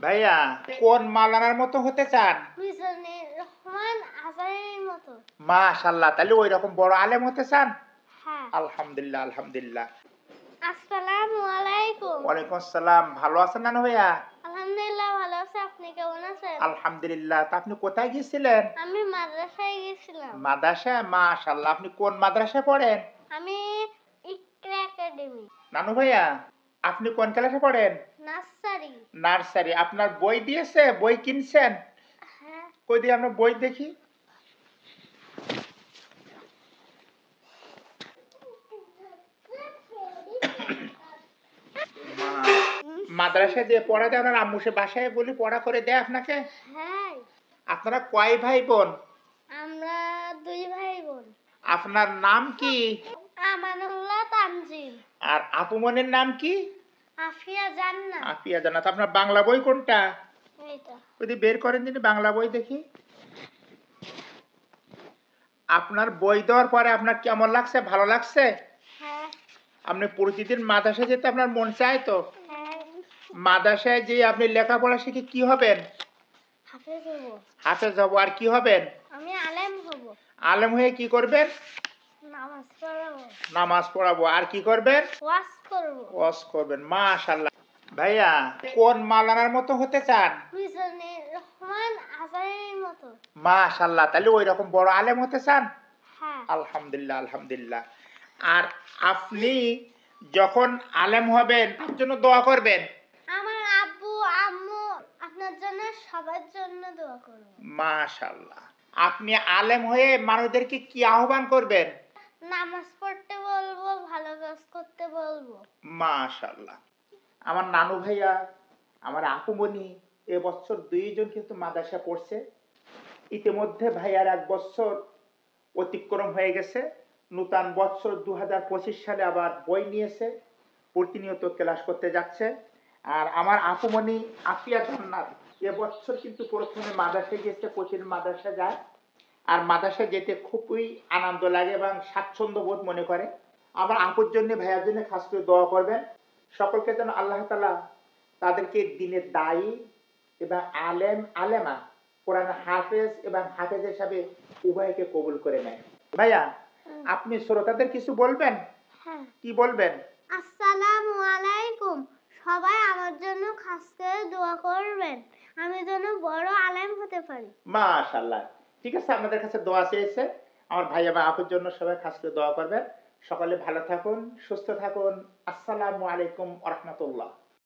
ভাইয়া কোন মাওলানার মতো হতে চান? মিজানুর রহমান আজানের মতো। মাশাআল্লাহ, তাহলে ওই রকম বড় আলেম হতে চান? হ্যাঁ। আলহামদুলিল্লাহ আলহামদুলিল্লাহ। আসসালামু আলাইকুম। ওয়ালাইকুম আসসালাম। ভালো আছেন নানু ভাইয়া? আলহামদুলিল্লাহ ভালো আছি, আপনি কেমন আছেন? আলহামদুলিল্লাহ। তা আপনি কোথায় গিয়েছিলেন? আমি মাদ্রাসায় গেছিলাম। মাদ্রাসায়? মাশাআল্লাহ। আপনি কোন মাদ্রাসায় পড়েন? আমি ইকরা একাডেমি নানু ভাইয়া আপনি কোন ক্লাসে পড়েন? নার্সারি। নার্সারি। আপনার বই দিয়েছে? বই কিনছেন? হ্যাঁ। কই দিয়ে আপনার বই দেখি। মাদ্রাসায় যে পড়া দেয় আপনার আম্মু, সে বাসায় বলি পড়া করে দেয় আপনাকে? হ্যাঁ। আপনারা কয় ভাই বোন? আমরা 2 ভাই বোন। আপনার নাম কি? আমানুল্লাহ তানজিম। আর আপু মনের নাম কি? আফিয়া জান্নাত। আফিয়া জান্নাত। আপনার বাংলা বই কোনটা? এইটা। যদি বের করেন দিন বাংলা বই দেখি। আপনার বই দেওয়ার পরে আপনার কেমন লাগছে? ভালো লাগছে? হ্যাঁ। আপনি প্রতিদিন মাদ্রাসায় যেতে আপনার মন চায় তো? হ্যাঁ। মাদ্রাসায় যে আপনি লেখাপড়া শিখে কি হবেন? হাফেজ হব। হাফেজ হব। আর কি হবেন? আমি আলেম হব। আলেম হয়ে কি করবেন? নামাজ পড়াবো। নামাজ পড়াবো। আর কি করবেন? ওয়াজ করব। ওয়াজ করবেন। মাশাআল্লাহ। ভাইয়া কোন মাওলানার মতো হতে চান? মিজানুর রহমান আজানের মতো। মাশাআল্লাহ, তাহলে ওই রকম বড় আলেম হতে চান? হ্যাঁ। আলহামদুলিল্লাহ আলহামদুলিল্লাহ। আর আপনি যখন আলেম হবেন তার জন্য দোয়া করবেন। আমার আব্বু আম্মু আপনার জন্য সবার জন্য দোয়া করব। মাশাআল্লাহ। আপনি আলেম হয়ে মানুষদেরকে কি আহ্বান করবেন? নামাজ পড়তে বলবো, ভালো কাজ করতে বলবো। মাশাআল্লাহ। আমার নানু ভাইয়া, আমার আপুমনি এবছর 2 জন কিন্তু মাদ্রাসা পড়ছে। ইতিমধ্যে ভাইয়ার 1 বছর অতিক্রম হয়ে গেছে। নূতন বছর 2025 সালে আবার বই নিয়েছে, প্রতিনিয়ত ক্লাস করতে যাচ্ছে। আর আমার আপুমনি আফিয়া জান্নাত এবছর কিন্তু প্রথমে মাদ্রাসায় গিয়েছে, প্রতিদিন মাদ্রাসায় যায়। আর মাদ্রাসায় যেতে খুবই আনন্দ লাগে এবং স্বাচ্ছন্দ্য বোধ মনে করে। আমার আপুর জন্য ভাইয়ার জন্য খাস করে দোয়া করবেন। সকলকে যেন আল্লাহ তাআলা তাদেরকে দ্বীনের দায়ী এবং আলেম আলেমা, কোরআন হাফেজ এবং হাফেজ হিসাবে উভয়কে কবুল করে নেয়। ভাইয়া আপনি শ্রোতাদের কিছু বলবেন? হ্যাঁ। কি বলবেন? আসসালামু আলাইকুম। সবাই আমার জন্য খাস করে দোয়া করবেন, আমি যেন বড় আলেম হতে পারি। মাশাআল্লাহ। ঠিক আছে, আপনাদের কাছে দোয়া চেয়েছে। আমার ভাই এবং আপুর জন্য সবাই খাস করে দোয়া করবেন। সকলে ভালো থাকুন, সুস্থ থাকুন। আসসালামু আলাইকুম ওয়া রাহমাতুল্লাহ।